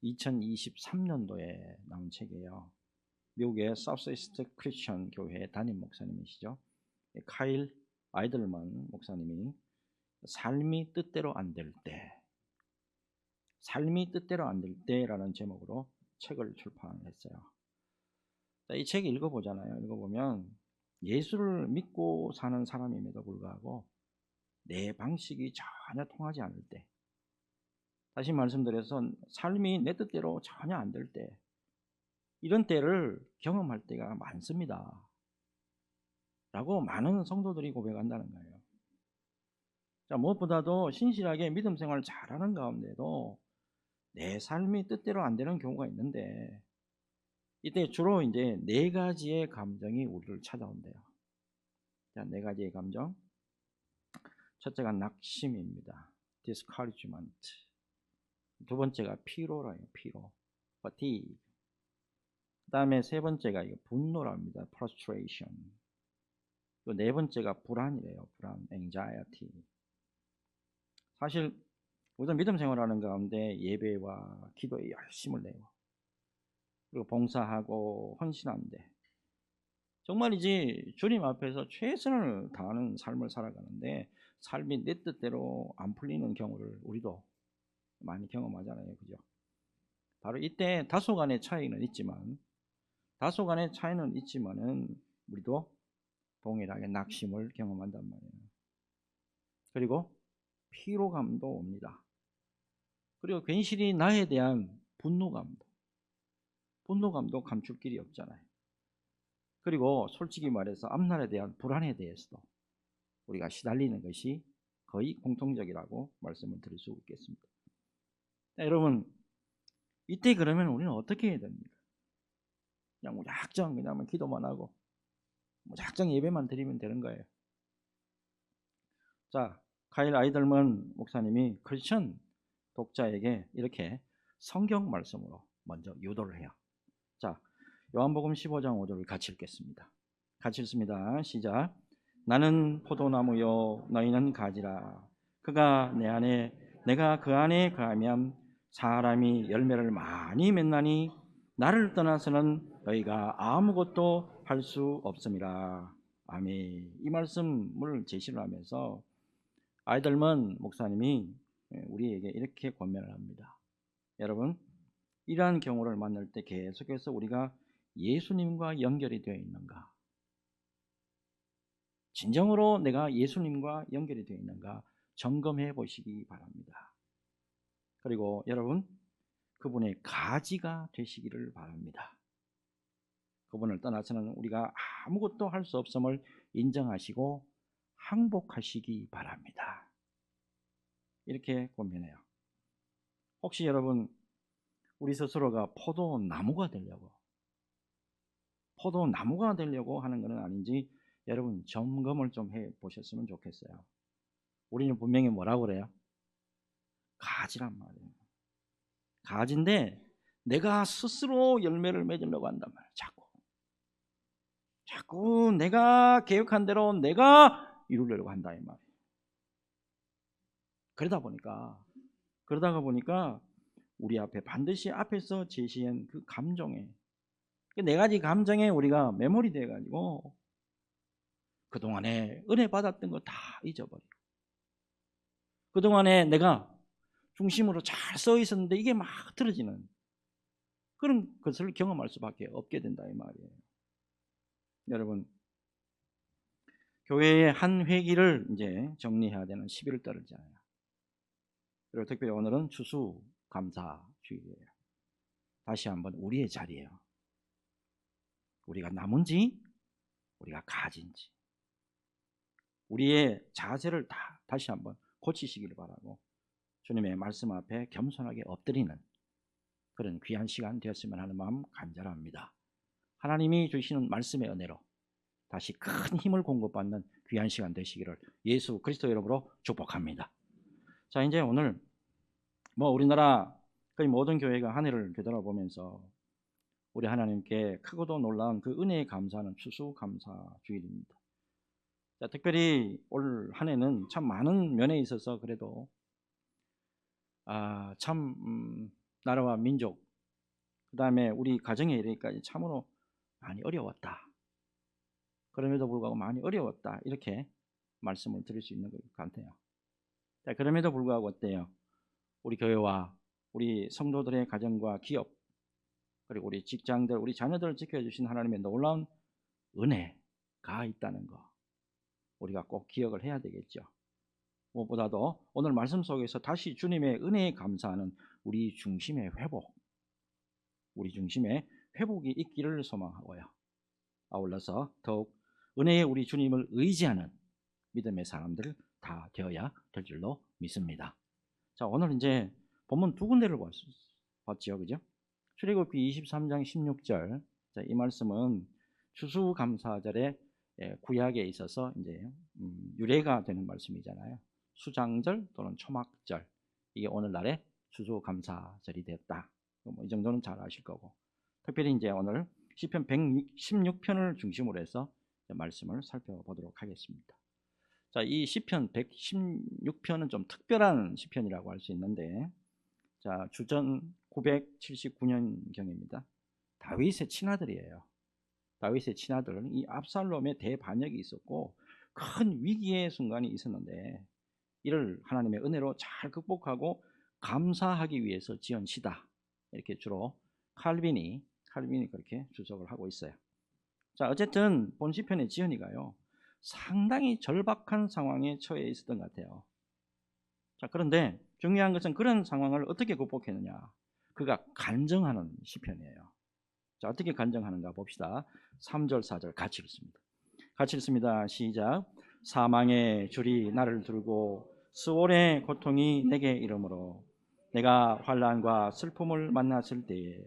2023년도에 나온 책이에요. 미국의 사우스이스트 크리스천 교회 담임 목사님이시죠. 카일 아이들만 목사님이 삶이 뜻대로 안 될 때, 삶이 뜻대로 안 될 때라는 제목으로 책을 출판했어요. 이 책 읽어보잖아요. 읽어보면 예수를 믿고 사는 사람임에도 불구하고 내 방식이 전혀 통하지 않을 때, 다시 말씀드려서 삶이 내 뜻대로 전혀 안 될 때, 이런 때를 경험할 때가 많습니다 라고 많은 성도들이 고백한다는 거예요. 자, 무엇보다도 신실하게 믿음 생활을 잘하는 가운데도 내 삶이 뜻대로 안 되는 경우가 있는데, 이때 주로 이제 네 가지의 감정이 우리를 찾아온대요. 자, 네 가지의 감정. 첫째가 낙심입니다. discouragement. 두 번째가 피로라요. 피로. fatigue. 그 다음에 세 번째가 분노랍니다. frustration. 또 네 번째가 불안이래요. 불안, anxiety. 사실 우선 믿음 생활하는 가운데 예배와 기도에 열심을 내요. 그리고 봉사하고 헌신하는데 정말이지 주님 앞에서 최선을 다하는 삶을 살아가는데 삶이 내 뜻대로 안 풀리는 경우를 우리도 많이 경험하잖아요. 그죠? 바로 이때 다소간의 차이는 있지만은 우리도 동일하게 낙심을 경험한단 말이에요. 그리고 피로감도 옵니다. 그리고 괜시리 나에 대한 분노감도 감출 길이 없잖아요. 그리고 솔직히 말해서 앞날에 대한 불안에 대해서도 우리가 시달리는 것이 거의 공통적이라고 말씀을 드릴 수 있겠습니다. 여러분, 이때 그러면 우리는 어떻게 해야 됩니까? 그냥 무작정 그냥 기도만 하고 무작정 예배만 드리면 되는 거예요. 자, 카일 아이들먼 목사님이 크리스천 독자에게 이렇게 성경 말씀으로 먼저 유도를 해요. 자, 요한복음 15장 5절을 같이 읽겠습니다. 같이 읽습니다. 시작. 나는 포도나무요 너희는 가지라. 그가 내 안에 내가 그 안에 거하면 사람이 열매를 많이 맺나니 나를 떠나서는 너희가 아무것도 할 수 없음이라. 아멘. 이 말씀을 제시를 하면서 아이들먼 목사님이 우리에게 이렇게 권면을 합니다. 여러분, 이러한 경우를 만날 때 계속해서 우리가 예수님과 연결이 되어 있는가, 진정으로 내가 예수님과 연결이 되어 있는가 점검해 보시기 바랍니다. 그리고 여러분, 그분의 가지가 되시기를 바랍니다. 그분을 떠나서는 우리가 아무것도 할 수 없음을 인정하시고 항복하시기 바랍니다. 이렇게 권면해요. 혹시 여러분, 우리 스스로가 포도나무가 되려고 하는 것은 아닌지 여러분 점검을 좀 해 보셨으면 좋겠어요. 우리는 분명히 뭐라고 그래요? 가지란 말이에요. 가지인데 내가 스스로 열매를 맺으려고 한단 말이에요. 자꾸 내가 계획한 대로 내가 이루려고 한다 이 말이에요. 그러다가 보니까 우리 앞에 반드시 앞에서 제시한 그 감정에, 그 네 가지 감정에 우리가 메모리 돼가지고 그동안에 은혜 받았던 거 다 잊어버리고, 그동안에 내가 중심으로 잘 써 있었는데 이게 막 틀어지는 그런 것을 경험할 수밖에 없게 된다 이 말이에요. 여러분, 교회의 한 회기를 이제 정리해야 되는 11월달이잖아요. 그리고 특별히 오늘은 추수감사주일이에요. 다시 한번 우리의 자리예요. 우리가 남은지 우리가 가진지 우리의 자세를 다시 한번 고치시기를 바라고 주님의 말씀 앞에 겸손하게 엎드리는 그런 귀한 시간 되었으면 하는 마음 간절합니다. 하나님이 주시는 말씀의 은혜로 다시 큰 힘을 공급받는 귀한 시간 되시기를 예수 그리스도 이름으로 축복합니다. 자, 이제 오늘 우리나라 거의 모든 교회가 한 해를 되돌아보면서 우리 하나님께 크고도 놀라운 그 은혜에 감사하는 추수감사주일입니다. 자, 특별히 올 한 해는 참 많은 면에 있어서 그래도 참 나라와 민족, 그 다음에 우리 가정에 이르기까지 참으로 많이 어려웠다. 그럼에도 불구하고 많이 어려웠다. 이렇게 말씀을 드릴 수 있는 것 같아요. 자, 그럼에도 불구하고 어때요? 우리 교회와 우리 성도들의 가정과 기업, 그리고 우리 직장들, 우리 자녀들을 지켜주신 하나님의 놀라운 은혜가 있다는 거 우리가 꼭 기억을 해야 되겠죠. 무엇보다도 오늘 말씀 속에서 다시 주님의 은혜에 감사하는 우리 중심의 회복, 우리 중심의 회복이 있기를 소망하고요. 아울러서 더욱 은혜의 우리 주님을 의지하는 믿음의 사람들 다 되어야 될 줄로 믿습니다. 자, 오늘 이제 본문 두 군데를 봤죠, 그죠? 출애굽기 23장 16절. 자, 이 말씀은 추수감사절의 구약에 있어서 이제 유래가 되는 말씀이잖아요. 수장절 또는 초막절, 이게 오늘날의 추수감사절이 되었다. 이 정도는 잘 아실 거고, 특별히 이제 오늘 시편 116편을 중심으로 해서 말씀을 살펴보도록 하겠습니다. 자, 이 시편 116편은 좀 특별한 시편이라고 할 수 있는데, 자, 주전 979년경입니다. 다윗의 친아들이에요. 다윗의 친아들, 이 압살롬의 대반역이 있었고 큰 위기의 순간이 있었는데, 이를 하나님의 은혜로 잘 극복하고 감사하기 위해서 지은 시다. 이렇게 주로 칼빈이 그렇게 주석을 하고 있어요. 자, 어쨌든 본 시편의 지은이가요, 상당히 절박한 상황에 처해 있었던 것 같아요. 자, 그런데 중요한 것은 그런 상황을 어떻게 극복했느냐. 그가 간증하는 시편이에요. 자, 어떻게 간증하는가 봅시다. 3절 4절 같이 읽습니다. 같이 읽습니다. 시작. 사망의 줄이 나를 두르고 스올의 고통이 내게 이르므로 내가 환난과 슬픔을 만났을 때에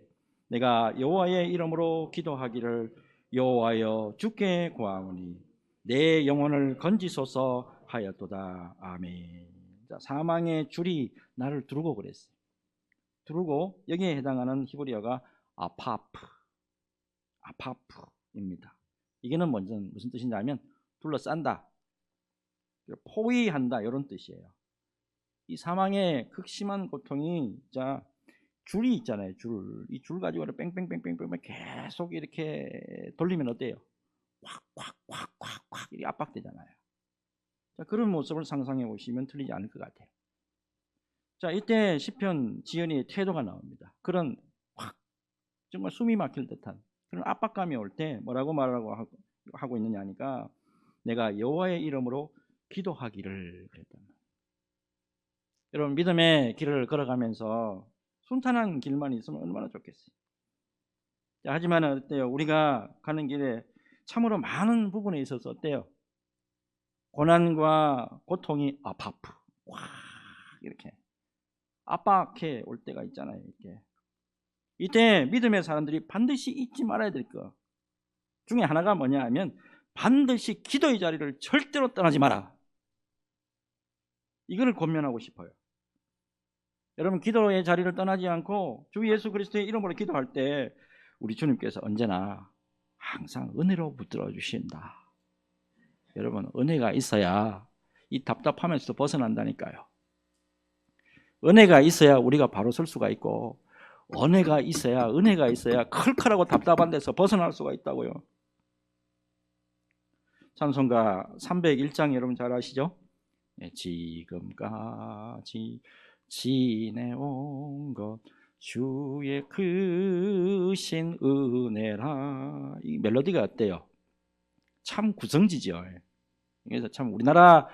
내가 여호와의 이름으로 기도하기를 여호와여 주께 구하오니 내 영혼을 건지소서 하였도다. 아멘. 자, 사망의 줄이 나를 두르고 그랬어요. 두르고 여기에 해당하는 히브리어가 아파프입니다. 이게는 먼저 무슨 뜻이냐면 둘러싼다, 포위한다, 이런 뜻이에요. 이 사망의 극심한 고통이, 자, 줄이 있잖아요. 이 줄 가지고 뺑뺑뺑뺑뺑 계속 이렇게 돌리면 어때요? 꽉 이렇게 압박되잖아요. 자, 그런 모습을 상상해 보시면 틀리지 않을 것 같아요. 자, 이때 시편 지은이의 태도가 나옵니다. 그런 정말 숨이 막힐 듯한 그런 압박감이 올 때 뭐라고 말하고 하고 있느냐 하니까 내가 여호와의 이름으로 기도하기를 그랬단 말이에요. 여러분, 믿음의 길을 걸어가면서 순탄한 길만 있으면 얼마나 좋겠어요. 자, 하지만 어때요? 우리가 가는 길에 참으로 많은 부분에 있어서 어때요? 고난과 고통이 아파프 이렇게 압박해 올 때가 있잖아요. 이렇게. 이때 믿음의 사람들이 반드시 잊지 말아야 될 것 중에 하나가 뭐냐 하면 반드시 기도의 자리를 절대로 떠나지 마라. 이거를 권면하고 싶어요. 여러분, 기도의 자리를 떠나지 않고 주 예수 그리스도의 이름으로 기도할 때 우리 주님께서 언제나 항상 은혜로 붙들어 주신다. 여러분, 은혜가 있어야 이 답답함에서 벗어난다니까요. 은혜가 있어야 우리가 바로 설 수가 있고, 은혜가 있어야 클클하고 답답한 데서 벗어날 수가 있다고요. 찬송가 301장 여러분 잘 아시죠? 지금까지 지내온 것 주의 크신 은혜라. 이 멜로디가 어때요? 참 구성지죠. 그래서 참 우리나라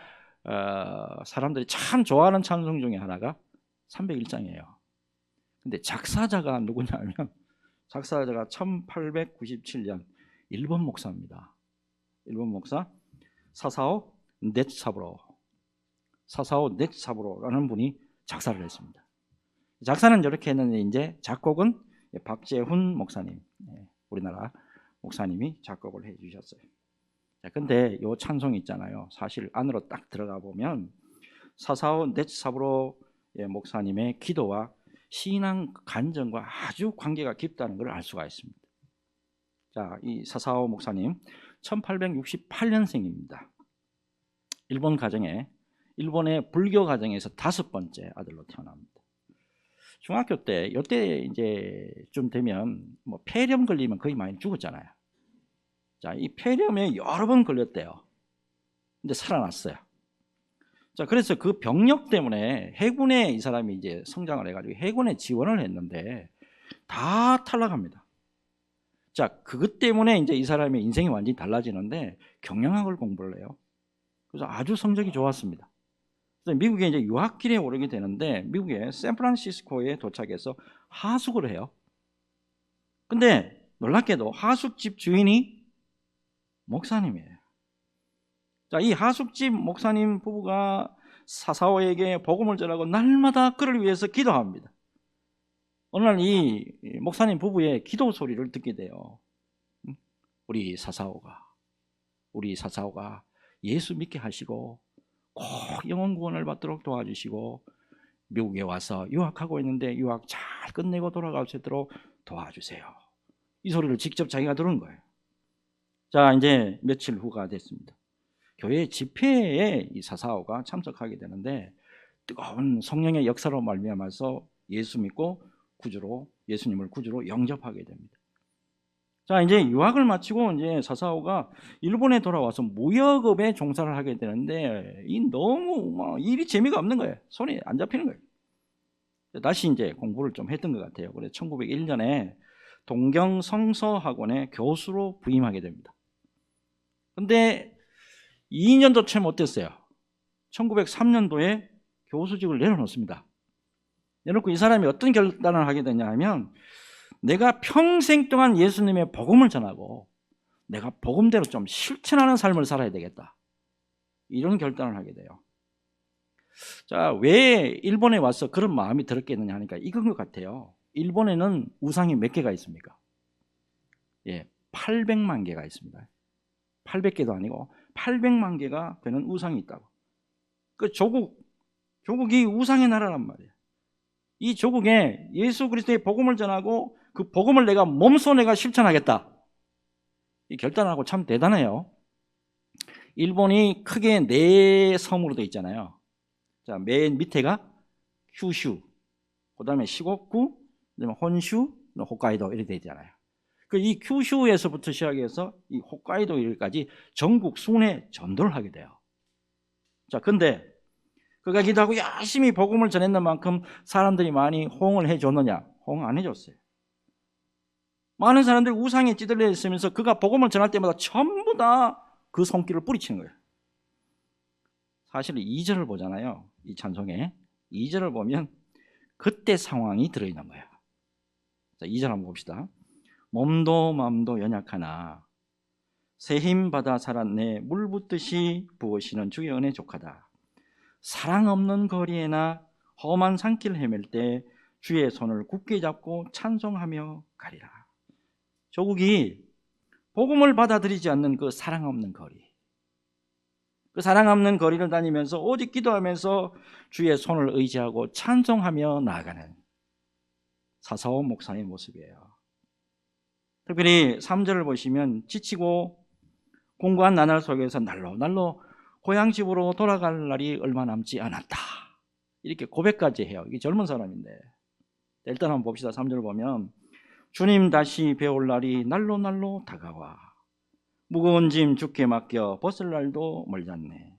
사람들이 참 좋아하는 찬송 중에 하나가 301장이에요. 근데 작사자가 누구냐면 작사자가 1897년 일본 목사입니다. 일본 목사 사사오 넷사부로라는 분이 작사를 했습니다. 작사는 이렇게 했는데 이제 작곡은 박재훈 목사님, 우리나라 목사님이 작곡을 해 주셨어요. 근데 요 찬송 있잖아요. 사실 안으로 딱 들어가 보면 사사오 넷사부로 목사님의 기도와 신앙 간증과 아주 관계가 깊다는 걸 알 수가 있습니다. 자, 이 사사오 목사님 1868년생입니다. 일본의 불교 가정에서 5번째 아들로 태어납니다. 중학교 때 이때 이제 좀 되면 뭐 폐렴 걸리면 거의 많이 죽었잖아요. 자, 이 폐렴에 여러 번 걸렸대요. 근데 살아났어요. 자, 그래서 그 병력 때문에 해군에 이 사람이 이제 성장을 해가지고 해군에 지원을 했는데 다 탈락합니다. 자, 그것 때문에 이제 이 사람의 인생이 완전히 달라지는데 경영학을 공부를 해요. 그래서 아주 성적이 좋았습니다. 그래서 미국에 이제 유학길에 오르게 되는데 미국의 샌프란시스코에 도착해서 하숙을 해요. 근데 놀랍게도 하숙집 주인이 목사님이에요. 자, 이 하숙집 목사님 부부가 사사오에게 복음을 전하고 날마다 그를 위해서 기도합니다. 어느 날 이 목사님 부부의 기도 소리를 듣게 돼요. 우리 사사오가 예수 믿게 하시고 꼭 영혼 구원을 받도록 도와주시고 미국에 와서 유학하고 있는데 유학 잘 끝내고 돌아갈 수 있도록 도와주세요. 이 소리를 직접 자기가 들은 거예요. 자, 이제 며칠 후가 됐습니다. 교회 집회에 이 사사오가 참석하게 되는데 뜨거운 성령의 역사로 말미암아서 예수 믿고 예수님을 구주로 영접하게 됩니다. 자, 이제 유학을 마치고 이제 사사오가 일본에 돌아와서 무역업에 종사를 하게 되는데 너무 일이 재미가 없는 거예요. 손이 안 잡히는 거예요. 다시 이제 공부를 좀 했던 것 같아요. 그래서 1901년에 동경 성서학원의 교수로 부임하게 됩니다. 근데 2년도 채 못 됐어요. 1903년도에 교수직을 내려놓습니다. 내놓고 이 사람이 어떤 결단을 하게 되냐 하면 내가 평생 동안 예수님의 복음을 전하고 내가 복음대로 좀 실천하는 삶을 살아야 되겠다. 이런 결단을 하게 돼요. 자, 왜 일본에 와서 그런 마음이 들었겠느냐 하니까 이건 것 같아요. 일본에는 우상이 몇 개가 있습니까? 800만 개가 있습니다. 800개도 아니고 800만 개가 되는 우상이 있다고. 그 조국이 우상의 나라란 말이에요. 이 조국에 예수 그리스도의 복음을 전하고 그 복음을 내가 몸소 내가 실천하겠다. 이 결단하고 참 대단해요. 일본이 크게 4섬으로 되어 있잖아요. 자, 맨 밑에가 큐슈, 그 다음에 시고쿠, 그다음에 혼슈, 홋카이도 이렇게 되어 있잖아요. 이 큐슈에서부터 시작해서 이 홋카이도까지 전국 순회 전도를 하게 돼요. 자, 근데 그가 기도하고 열심히 복음을 전했는 만큼 사람들이 많이 호응을 해줬느냐? 호응 안 해줬어요. 많은 사람들이 우상에 찌들려 있으면서 그가 복음을 전할 때마다 전부 다 그 손길을 뿌리치는 거예요. 사실 2절을 보잖아요. 이 찬송에 2절을 보면 그때 상황이 들어있는 거예요. 자, 2절 한번 봅시다. 몸도 마음도 연약하나 새 힘 받아 살았네 물 붓듯이 부으시는 주의 은혜 족하다. 사랑 없는 거리에나 험한 산길 헤맬 때 주의 손을 굳게 잡고 찬송하며 가리라. 조국이 복음을 받아들이지 않는 그 사랑 없는 거리, 그 사랑 없는 거리를 다니면서 오직 기도하면서 주의 손을 의지하고 찬송하며 나아가는 사사오 목사의 모습이에요. 특별히 3절을 보시면 지치고 공고한 나날 속에서 날로 고향 집으로 돌아갈 날이 얼마 남지 않았다. 이렇게 고백까지 해요. 이게 젊은 사람인데. 일단 한번 봅시다. 3절 보면 주님 다시 배울 날이 날로 다가와 무거운 짐 주께 맡겨 벗을 날도 멀잖네.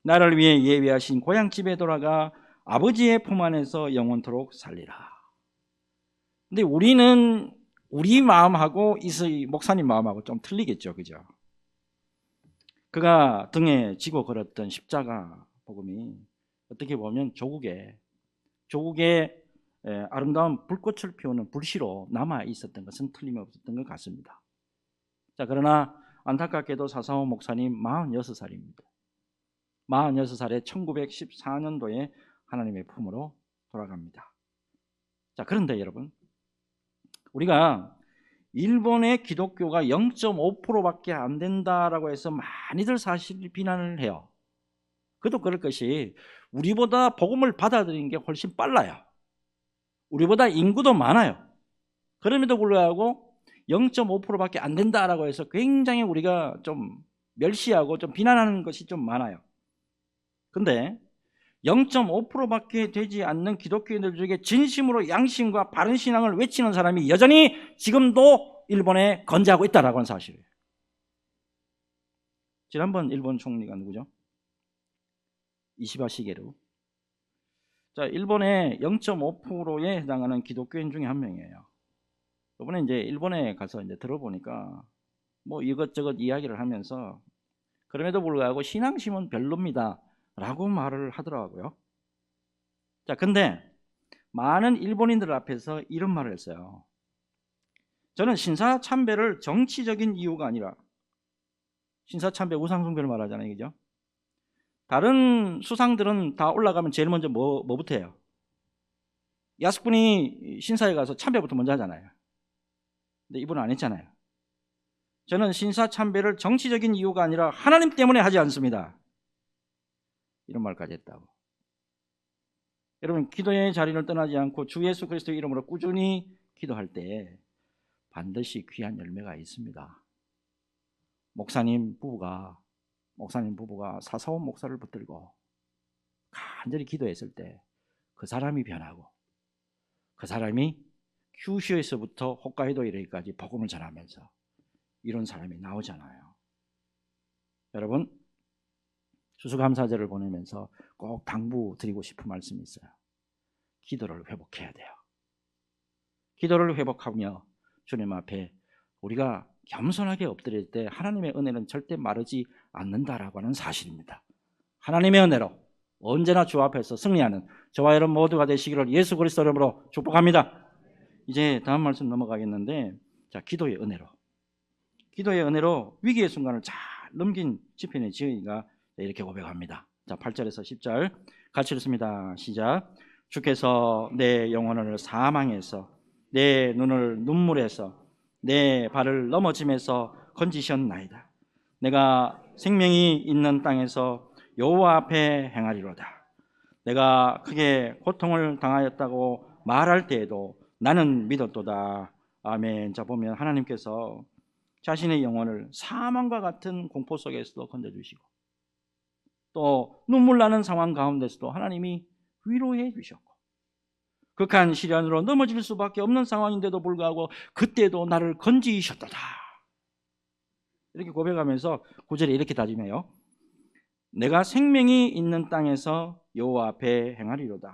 나를 위해 예비하신 고향 집에 돌아가 아버지의 품 안에서 영원토록 살리라. 근데 우리는 우리 마음하고 이 목사님 마음하고 좀 틀리겠죠. 그죠? 그가 등에 지고 걸었던 십자가 복음이 어떻게 보면 조국에 아름다운 불꽃을 피우는 불씨로 남아 있었던 것은 틀림없었던 것 같습니다. 자, 그러나 안타깝게도 사사오 목사님 46살입니다. 46살에 1914년도에 하나님의 품으로 돌아갑니다. 자, 그런데 여러분, 우리가 일본의 기독교가 0.5%밖에 안 된다라고 해서 많이들 사실 비난을 해요. 그도 그럴 것이 우리보다 복음을 받아들이는 게 훨씬 빨라요. 우리보다 인구도 많아요. 그럼에도 불구하고 0.5%밖에 안 된다라고 해서 굉장히 우리가 좀 멸시하고 좀 비난하는 것이 좀 많아요. 근데 0.5%밖에 되지 않는 기독교인들 중에 진심으로 양심과 바른 신앙을 외치는 사람이 여전히 지금도 일본에 건재하고 있다라고 하는 사실이에요. 지난번 일본 총리가 누구죠? 이시바 시게루. 자, 일본의 0.5%에 해당하는 기독교인 중에 한 명이에요. 이번에 이제 일본에 가서 이제 들어보니까 뭐 이것저것 이야기를 하면서 그럼에도 불구하고 신앙심은 별로입니다 라고 말을 하더라고요. 자, 근데 많은 일본인들 앞에서 이런 말을 했어요. 저는 신사참배를 정치적인 이유가 아니라, 신사참배 우상숭배를 말하잖아요, 그죠? 다른 수상들은 다 올라가면 제일 먼저 뭐부터 해요? 야스쿠니 신사에 가서 참배부터 먼저 하잖아요. 근데 이분은 안 했잖아요. 저는 신사참배를 정치적인 이유가 아니라 하나님 때문에 하지 않습니다. 이런 말까지 했다고. 여러분, 기도의 자리를 떠나지 않고 주 예수 그리스도의 이름으로 꾸준히 기도할 때 반드시 귀한 열매가 있습니다. 목사님 부부가 사사원 목사를 붙들고 간절히 기도했을 때 그 사람이 변하고, 그 사람이 큐슈에서부터 홋카이도 이르기까지 복음을 전하면서 이런 사람이 나오잖아요. 여러분, 추수감사절을 보내면서 꼭 당부드리고 싶은 말씀이 있어요. 기도를 회복해야 돼요. 기도를 회복하며 주님 앞에 우리가 겸손하게 엎드릴 때 하나님의 은혜는 절대 마르지 않는다라고 하는 사실입니다. 하나님의 은혜로 언제나 주 앞에서 승리하는 저와 여러분 모두가 되시기를 예수 그리스도 이름으로 축복합니다. 이제 다음 말씀 넘어가겠는데, 자, 기도의 은혜로 위기의 순간을 잘 넘긴 시편의 지은이가 이렇게 고백합니다. 자, 8절에서 10절 같이 읽습니다. 시작. 주께서 내 영혼을 사망에서, 내 눈을 눈물에서, 내 발을 넘어짐에서 건지셨나이다. 내가 생명이 있는 땅에서 여호와 앞에 행하리로다. 내가 크게 고통을 당하였다고 말할 때에도 나는 믿었도다. 아멘. 자, 보면 하나님께서 자신의 영혼을 사망과 같은 공포 속에서도 건져주시고, 또 눈물 나는 상황 가운데서도 하나님이 위로해 주셨고, 극한 시련으로 넘어질 수밖에 없는 상황인데도 불구하고 그때도 나를 건지셨도다. 이렇게 고백하면서 9절에 이렇게 다짐해요. 내가 생명이 있는 땅에서 여호와 앞에 행하리로다.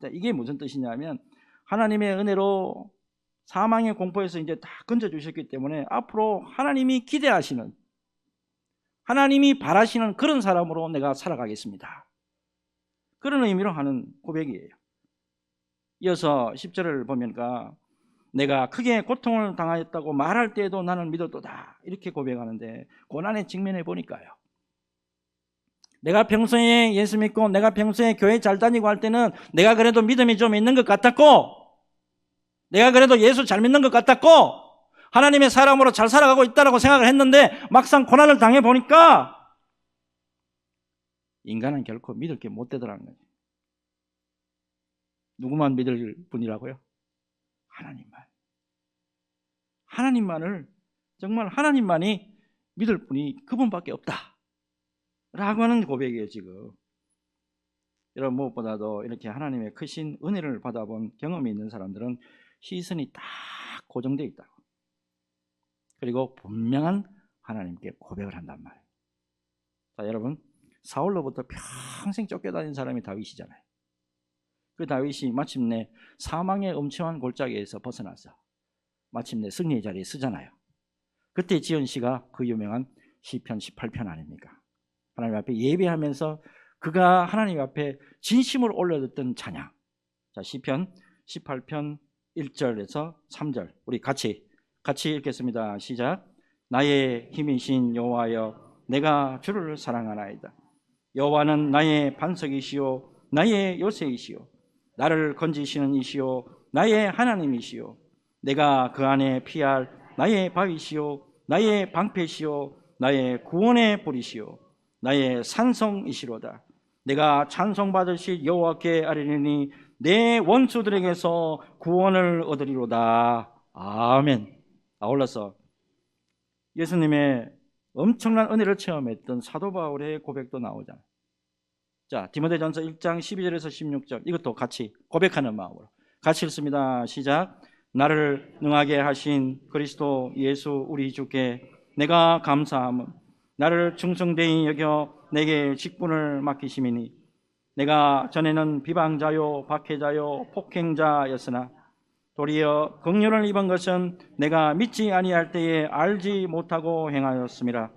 자, 이게 무슨 뜻이냐면 하나님의 은혜로 사망의 공포에서 이제 다 건져주셨기 때문에 앞으로 하나님이 기대하시는, 하나님이 바라시는 그런 사람으로 내가 살아가겠습니다. 그런 의미로 하는 고백이에요. 이어서 10절을 보니까 내가 크게 고통을 당하였다고 말할 때에도 나는 믿었도다. 이렇게 고백하는데 고난에 직면해 보니까요, 내가 평소에 예수 믿고 내가 평소에 교회 잘 다니고 할 때는 내가 그래도 믿음이 좀 있는 것 같았고, 내가 그래도 예수 잘 믿는 것 같았고, 하나님의 사람으로 잘 살아가고 있다고 생각을 했는데 막상 고난을 당해 보니까 인간은 결코 믿을 게 못 되더라는 거예요. 누구만 믿을 분이라고요? 하나님만. 하나님만을, 정말 하나님만이 믿을 분이 그분밖에 없다 라고 하는 고백이에요. 지금 여러분, 무엇보다도 이렇게 하나님의 크신 은혜를 받아본 경험이 있는 사람들은 시선이 딱 고정되어 있다고, 그리고 분명한 하나님께 고백을 한단 말이에요. 자, 여러분, 사울로부터 평생 쫓겨다닌 사람이 다윗이잖아요. 그 다윗이 마침내 사망의 엄청난 골짜기에서 벗어나서 마침내 승리의 자리에 서잖아요. 그때 지은 시가 그 유명한 시편 18편 아닙니까? 하나님 앞에 예배하면서 그가 하나님 앞에 진심으로 올려듣던 찬양. 자, 시편 18편 1절에서 3절 우리 같이 읽겠습니다. 시작. 나의 힘이신 여호와여, 내가 주를 사랑하나이다. 여호와는 나의 반석이시요 나의 요새이시요 나를 건지시는 이시요 나의 하나님이시요 내가 그 안에 피할 나의 바위시요 나의 방패시요 나의 구원의 불이시요 나의 산성이시로다. 내가 찬송받으실 여호와께 아뢰리니 내 원수들에게서 구원을 얻으리로다. 아멘. 아울러서 예수님의 엄청난 은혜를 체험했던 사도 바울의 고백도 나오잖아요. 자, 디모데전서 1장 12절에서 16절 이것도 같이 고백하는 마음으로 같이 읽습니다. 시작. 나를 능하게 하신 그리스도 예수 우리 주께 내가 감사함은 나를 충성되이 여겨 내게 직분을 맡기심이니 내가 전에는 비방자요 박해자요 폭행자였으나 도리어 긍휼을 입은 것은 내가 믿지 아니할 때에 알지 못하고 행하였음이라.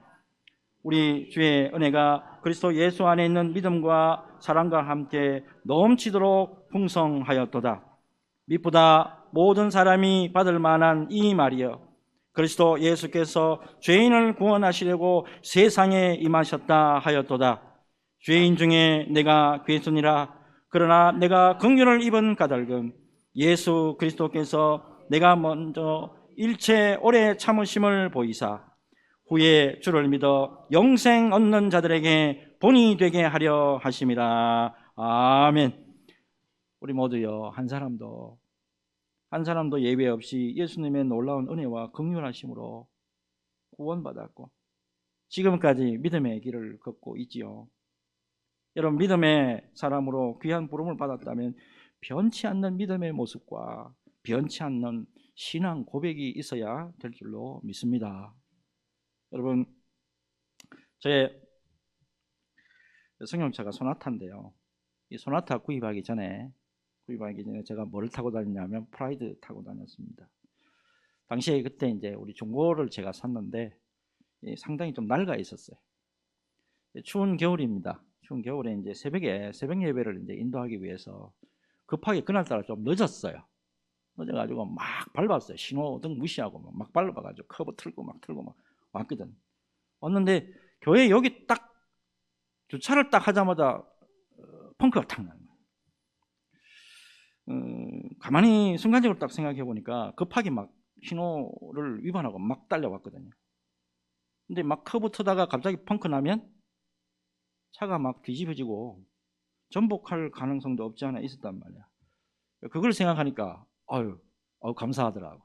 우리 주의 은혜가 그리스도 예수 안에 있는 믿음과 사랑과 함께 넘치도록 풍성하였도다. 미쁘다 모든 사람이 받을 만한 이 말이여, 그리스도 예수께서 죄인을 구원하시려고 세상에 임하셨다 하였도다. 죄인 중에 내가 괴순이라. 그러나 내가 긍휼을 입은 까닭은 예수 그리스도께서 내가 먼저 일체 오래 참으심을 보이사 후에 주를 믿어 영생 얻는 자들에게 본이 되게 하려 하심이라. 아멘. 우리 모두요, 한 사람도 예외 없이 예수님의 놀라운 은혜와 긍휼하심으로 구원받았고 지금까지 믿음의 길을 걷고 있지요. 여러분, 믿음의 사람으로 귀한 부름을 받았다면 변치 않는 믿음의 모습과 변치 않는 신앙 고백이 있어야 될 줄로 믿습니다. 여러분, 저의 승용차가 소나타인데요. 이 소나타 구입하기 전에 제가 뭐를 타고 다녔냐면 프라이드 타고 다녔습니다. 당시에 그때 이제 우리 중고를 제가 샀는데 상당히 좀 낡아 있었어요. 추운 겨울입니다. 추운 겨울에 이제 새벽 예배를 이제 인도하기 위해서 급하게 그날따라 좀 늦어가지고 막 밟았어요. 신호등 무시하고 막 밟아가지고 커브 틀고 막 왔거든. 왔는데 교회 여기 딱 주차를 딱 하자마자 펑크가 탁 나는 거예요. 가만히 순간적으로 딱 생각해 보니까 급하게 막 신호를 위반하고 막 달려왔거든요. 근데 막 커브 트다가 갑자기 펑크 나면 차가 막 뒤집어지고 전복할 가능성도 없지 않아 있었단 말이야. 그걸 생각하니까 아유 감사하더라고.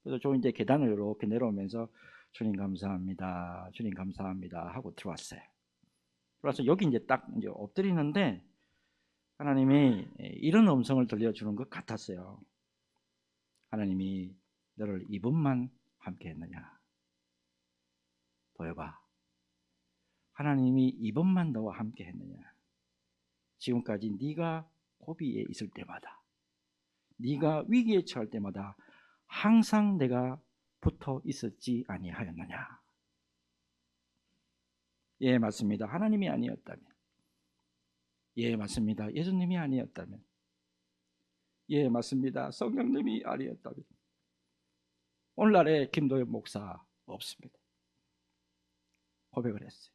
그래서 저 이제 계단을 이렇게 내려오면서 주님 감사합니다, 주님 감사합니다 하고 들어왔어요. 그래서 여기 이제 딱 이제 엎드리는데 하나님이 이런 음성을 들려주는 것 같았어요. 하나님이 너를 이번만 함께 했느냐. 도여봐, 하나님이 이번만 너와 함께 했느냐. 지금까지 네가 고비에 있을 때마다, 네가 위기에 처할 때마다 항상 내가 붙어 있었지 아니하였느냐. 예, 맞습니다. 하나님이 아니었다면, 예, 맞습니다. 예수님이 아니었다면, 예, 맞습니다. 성령님이 아니었다면 오늘날의 김도현 목사 없습니다. 고백을 했어요.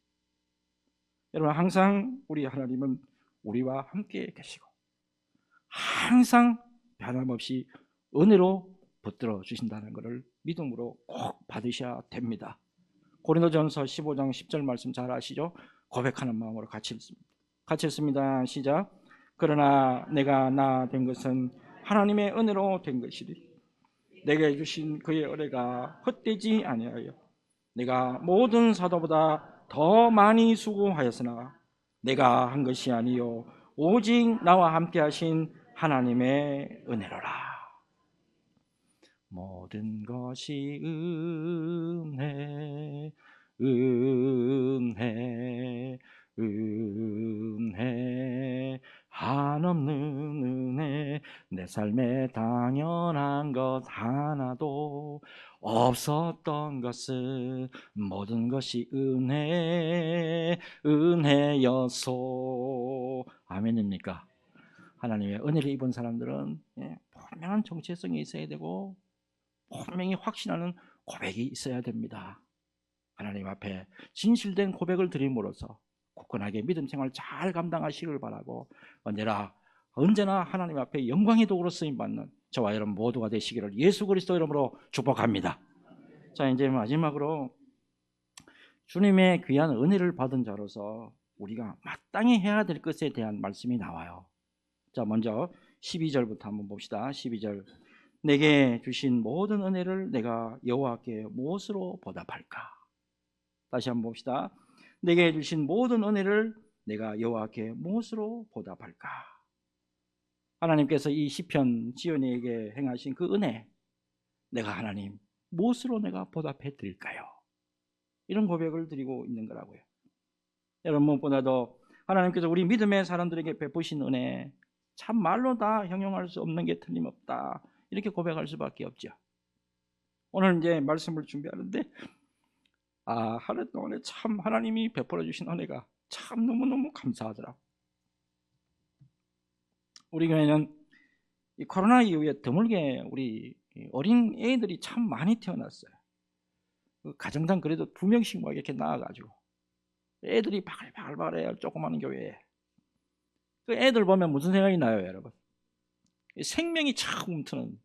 여러분, 항상 우리 하나님은 우리와 함께 계시고 항상 변함없이 은혜로 붙들어 주신다는 것을 믿음으로 꼭 받으셔야 됩니다. 고린도전서 15장 10절 말씀 잘 아시죠? 고백하는 마음으로 같이 읽습니다. 시작. 그러나 내가 나 된 것은 하나님의 은혜로 된 것이니 내게 주신 그의 은혜가 헛되지 아니하여 내가 모든 사도보다 더 많이 수고하였으나 내가 한 것이 아니요 오직 나와 함께 하신 하나님의 은혜로라. 모든 것이 은혜, 은혜, 은혜, 한없는 은혜. 내 삶에 당연한 것 하나도 없었던 것은 모든 것이 은혜, 은혜였소. 아멘입니까? 하나님의 은혜를 입은 사람들은 분명한 정체성이 있어야 되고 분명히 확신하는 고백이 있어야 됩니다. 하나님 앞에 진실된 고백을 드림으로써 굳건하게 믿음 생활 잘 감당하시길 바라고 언제나 하나님 앞에 영광의 도구로 쓰임받는 저와 여러분 모두가 되시기를 예수 그리스도 이름으로 축복합니다. 자, 이제 마지막으로 주님의 귀한 은혜를 받은 자로서 우리가 마땅히 해야 될 것에 대한 말씀이 나와요. 자, 먼저 12절부터 한번 봅시다. 12절. 내게 주신 모든 은혜를 내가 여호와께 무엇으로 보답할까? 다시 한번 봅시다. 내게 주신 모든 은혜를 내가 여호와께 무엇으로 보답할까? 하나님께서 이 시편 지연이에게 행하신 그 은혜, 내가 하나님 무엇으로 내가 보답해 드릴까요? 이런 고백을 드리고 있는 거라고요. 여러분, 무엇보다도 하나님께서 우리 믿음의 사람들에게 베푸신 은혜, 참 말로 다 형용할 수 없는 게 틀림없다, 이렇게 고백할 수밖에 없죠. 오늘 이제 말씀을 준비하는데 하루 동안에 참 하나님이 베풀어 주신 은혜가 참 너무너무 감사하더라. 우리 교회는 이 코로나 이후에 드물게 우리 어린 애들이 참 많이 태어났어요. 가정당 그래도 2명씩 막 이렇게 나와가지고 애들이 바글바글해요. 조그마한 교회에. 그 애들 보면 무슨 생각이 나요, 여러분? 생명이 참 움트는,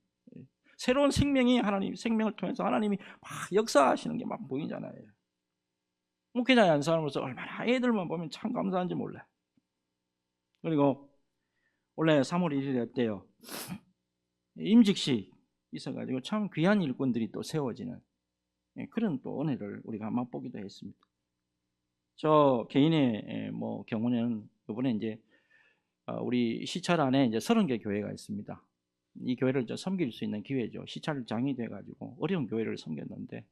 새로운 생명이 하나님 생명을 통해서 하나님이 막 역사하시는 게 막 보이잖아요. 목회자의 한 사람으로서 얼마나 애들만 보면 참 감사한지 몰라요. 그리고 원래 3월 1일에 때요, 임직식 있어가지고 참 귀한 일꾼들이 또 세워지는 그런 또 은혜를 우리가 맛보기도 했습니다. 저 개인의 경우는 이번에 이제 우리 시찰 안에 이제 30개 교회가 있습니다. 이 교회를 섬길 수 있는 기회죠. 시찰장이 돼가지고 어려운 교회를 섬겼는데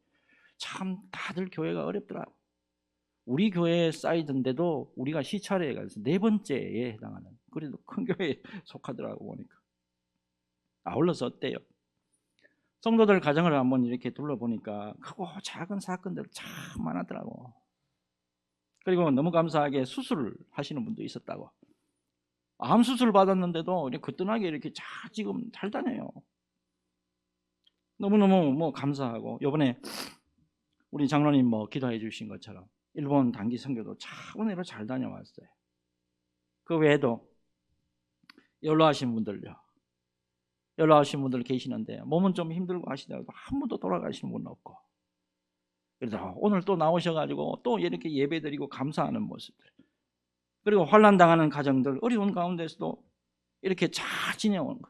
참 다들 교회가 어렵더라고. 우리 교회에 쌓이던데도 우리가 시찰에 가서 4번째에 해당하는, 그래도 큰 교회에 속하더라고 보니까. 아울러서 어때요? 성도들 가정을 한번 이렇게 둘러보니까 크고 작은 사건들 참 많았더라고. 그리고 너무 감사하게 수술을 하시는 분도 있었다고. 암 수술 받았는데도 거뜬하게 이렇게 지금 잘 다녀요. 너무너무 감사하고, 이번에 우리 장로님 기도해 주신 것처럼 일본 단기 선교도 참 은혜로 잘 다녀왔어요. 그 외에도 연로하신 분들 계시는데 몸은 좀 힘들고 하시더라도 한 분도 돌아가시는 분 없고, 그래서 오늘 또 나오셔가지고 또 이렇게 예배드리고 감사하는 모습들, 그리고 환난 당하는 가정들, 어려운 가운데서도 이렇게 잘 지내오는 것,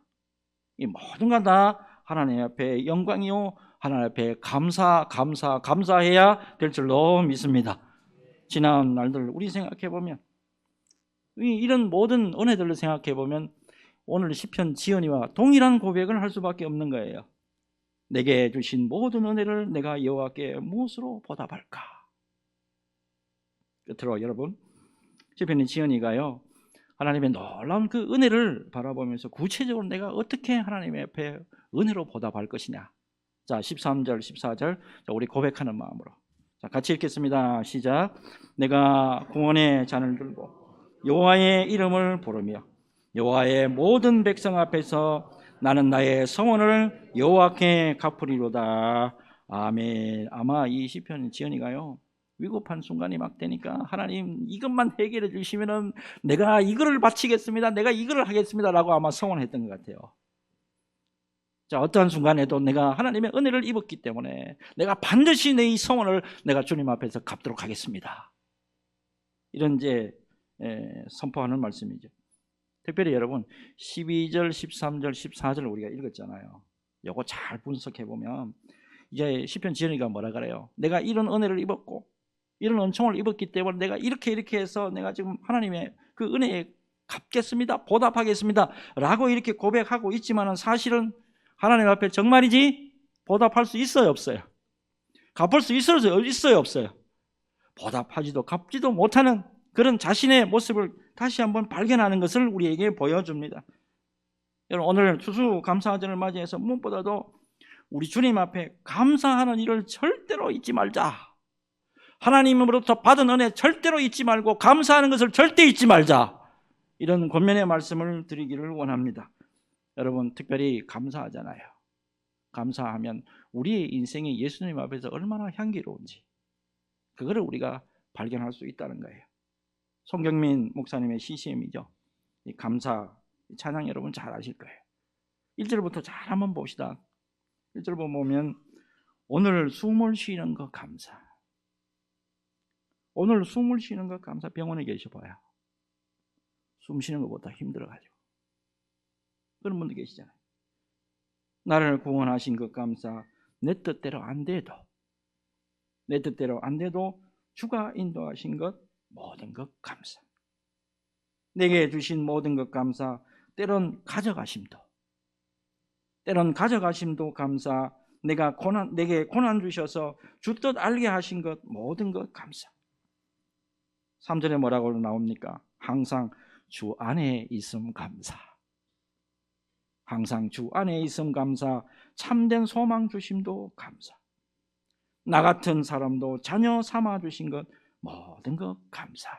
이 모든 것 다 하나님 앞에 영광이요, 하나님 앞에 감사해야 될 줄로 믿습니다. 지난 날들 우리 생각해 보면, 이런 모든 은혜들을 생각해 보면 오늘 시편 지연이와 동일한 고백을 할 수밖에 없는 거예요. 내게 주신 모든 은혜를 내가 여호와께 무엇으로 보답할까? 끝으로 여러분, 시편의 지연이가요, 하나님의 놀라운 그 은혜를 바라보면서 구체적으로 내가 어떻게 하나님 앞에 은혜로 보답할 것이냐. 자, 13절 14절 우리 고백하는 마음으로 자, 같이 읽겠습니다. 시작. 내가 구원의 잔을 들고 여호와의 이름을 부르며 여호와의 모든 백성 앞에서 나는 나의 성원을 여호와께 갚으리로다. 아멘. 아마 이 시편 지연이가요, 위급한 순간이 막 되니까 하나님 이것만 해결해 주시면은 내가 이거를 바치겠습니다, 내가 이거를 하겠습니다 라고 아마 성원했던 것 같아요. 자, 어떠한 순간에도 내가 하나님의 은혜를 입었기 때문에 내가 반드시 내 이 성원을 내가 주님 앞에서 갚도록 하겠습니다, 이런 이제 선포하는 말씀이죠. 특별히 여러분 12절 13절 14절 우리가 읽었잖아요. 요거 잘 분석해 보면 이제 시편 지연이가 뭐라 그래요? 내가 이런 은혜를 입었고 이런 은총을 입었기 때문에 내가 이렇게 해서 내가 지금 하나님의 그 은혜에 갚겠습니다, 보답하겠습니다 라고 이렇게 고백하고 있지만은 사실은 하나님 앞에 정말이지 보답할 수 있어요, 없어요? 갚을 수 있어요, 없어요? 보답하지도 갚지도 못하는 그런 자신의 모습을 다시 한번 발견하는 것을 우리에게 보여줍니다. 여러분, 오늘 추수감사절을 맞이해서 무엇보다도 우리 주님 앞에 감사하는 일을 절대로 잊지 말자. 하나님으로부터 받은 은혜 절대로 잊지 말고 감사하는 것을 절대 잊지 말자, 이런 권면의 말씀을 드리기를 원합니다. 여러분, 특별히 감사하잖아요. 감사하면 우리의 인생이 예수님 앞에서 얼마나 향기로운지 그거를 우리가 발견할 수 있다는 거예요. 송경민 목사님의 CCM이죠. 이 감사 찬양 여러분 잘 아실 거예요. 1절부터 잘 한번 봅시다. 1절 보면 오늘 숨을 쉬는 것 감사. 오늘 숨을 쉬는 것 감사. 병원에 계셔봐야 숨 쉬는 것보다 힘들어가지고 그런 분들 계시잖아요. 나를 구원하신 것 감사. 내 뜻대로 안 돼도 주가 인도하신 것 모든 것 감사. 내게 주신 모든 것 감사, 때론 가져가심도 감사, 내게 고난 주셔서 주 뜻 알게 하신 것 모든 것 감사. 3절에 뭐라고 나옵니까? 항상 주 안에 있음 감사. 항상 주 안에 있음 감사. 참된 소망 주심도 감사. 나 같은 사람도 자녀 삼아 주신 것 모든 것 감사.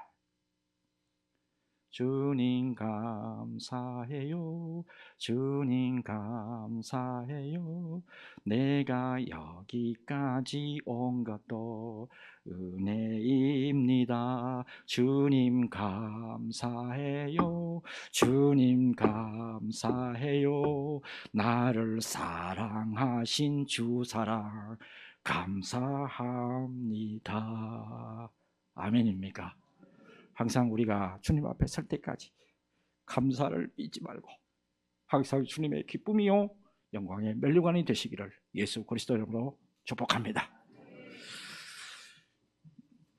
주님 감사해요. 주님 감사해요. 내가 여기까지 온 것도 은혜입니다. 주님 감사해요. 주님 감사해요. 나를 사랑하신 주 사랑 감사합니다. 아멘입니까? 항상 우리가 주님 앞에 설 때까지 감사를 잊지 말고 항상 주님의 기쁨이요 영광의 면류관이 되시기를 예수 그리스도 이름으로 축복합니다.